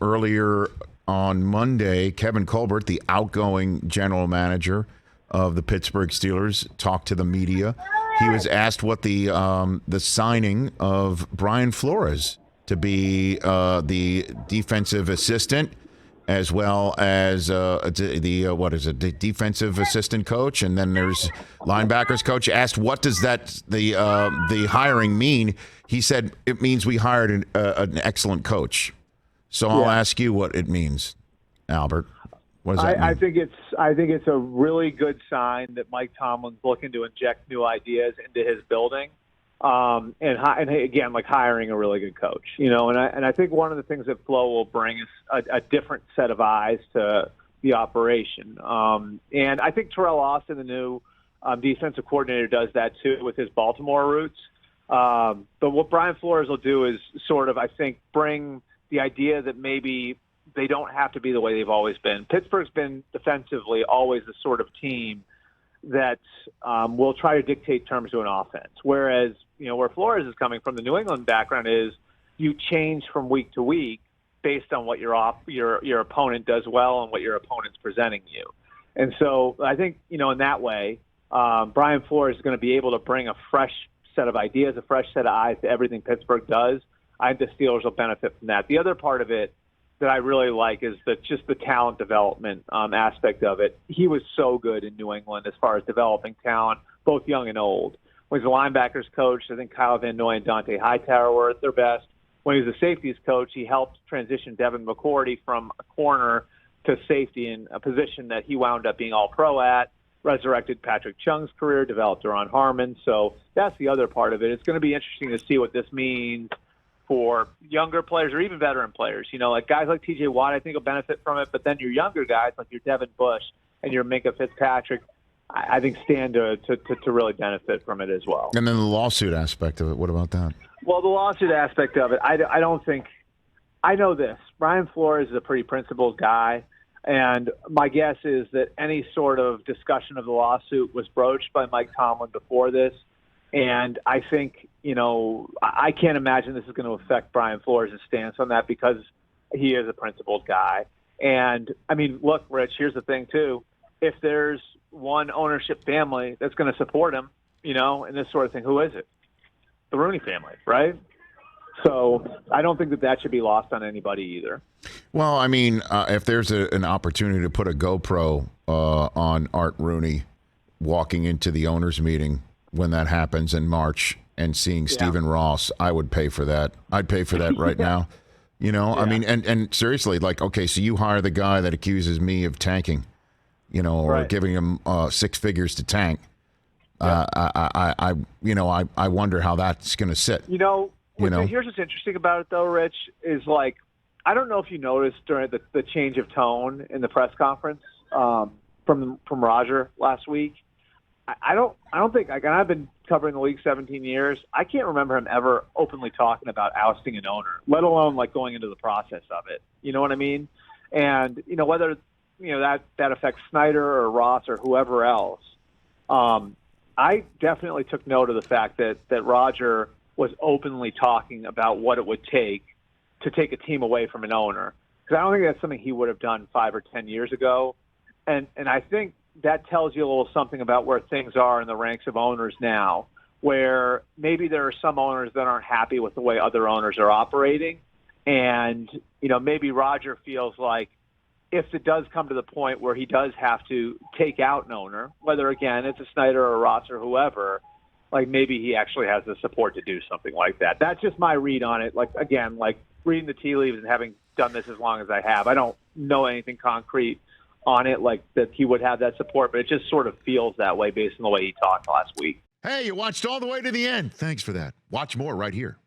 earlier on Monday, Kevin Colbert, the outgoing general manager of the Pittsburgh Steelers, talked to the media. He was asked what the signing of Brian Flores to be the defensive assistant, as well as the defensive assistant coach, and then there's linebackers coach. Asked what does the hiring mean? He said it means we hired an excellent coach. So I'll ask you what it means, Albert. What does that mean? I think it's a really good sign that Mike Tomlin's looking to inject new ideas into his building. And again, like hiring a really good coach, and I think one of the things that Flo will bring is a different set of eyes to the operation. And I think Terrell Austin, the new defensive coordinator, does that too with his Baltimore roots. But what Brian Flores will do is sort of, I think, bring the idea that maybe they don't have to be the way they've always been. Pittsburgh's been defensively always the sort of team that will try to dictate terms to an offense. Whereas, where Flores is coming from, the New England background is you change from week to week based on what your opponent does well and what your opponent's presenting you. And so I think, in that way, Brian Flores is going to be able to bring a fresh set of ideas, a fresh set of eyes to everything Pittsburgh does. I think the Steelers will benefit from that. The other part of it that I really like is just the talent development aspect of it. He was so good in New England as far as developing talent, both young and old. When he was a linebackers coach, I think Kyle Van Noy and Dante Hightower were at their best. When he was a safeties coach, he helped transition Devin McCourty from a corner to safety in a position that he wound up being all-pro at, resurrected Patrick Chung's career, developed Duron Harmon. So that's the other part of it. It's going to be interesting to see what this means for younger players or even veteran players. Like guys like TJ Watt, I think will benefit from it, but then your younger guys like your Devin Bush and your Minka Fitzpatrick, I think stand to really benefit from it as well. And then the lawsuit aspect of it, what about that? Well, the lawsuit aspect of it, I don't think – I know this. Brian Flores is a pretty principled guy, and my guess is that any sort of discussion of the lawsuit was broached by Mike Tomlin before this. And I think, I can't imagine this is going to affect Brian Flores' stance on that because he is a principled guy. And, I mean, look, Rich, here's the thing, too. If there's one ownership family that's going to support him, and this sort of thing, who is it? The Rooney family, right? So I don't think that should be lost on anybody either. Well, I mean, if there's an opportunity to put a GoPro on Art Rooney walking into the owners' meeting when that happens in March and seeing Stephen Ross, I would pay for that. I'd pay for that right now. I mean, and seriously, like, okay, so you hire the guy that accuses me of tanking, or giving him 6 figures to tank. I wonder how that's going to sit. Here's what's interesting about it, though, Rich, is like, I don't know if you noticed during the change of tone in the press conference from Roger last week. I don't think, like, I've been covering the league 17 years. I can't remember him ever openly talking about ousting an owner, let alone like going into the process of it. You know what I mean? And, whether, that affects Snyder or Ross or whoever else. I definitely took note of the fact that Roger was openly talking about what it would take to take a team away from an owner. Because I don't think that's something he would have done 5 or 10 years ago. And I think that tells you a little something about where things are in the ranks of owners now, where maybe there are some owners that aren't happy with the way other owners are operating. And, maybe Roger feels like if it does come to the point where he does have to take out an owner, whether, again, it's a Snyder or a Ross or whoever, like maybe he actually has the support to do something like that. That's just my read on it. Like, again, like reading the tea leaves and having done this as long as I have, I don't know anything concrete on it, like that he would have that support, but it just sort of feels that way based on the way he talked last week. Hey, you watched all the way to the end. Thanks for that. Watch more right here.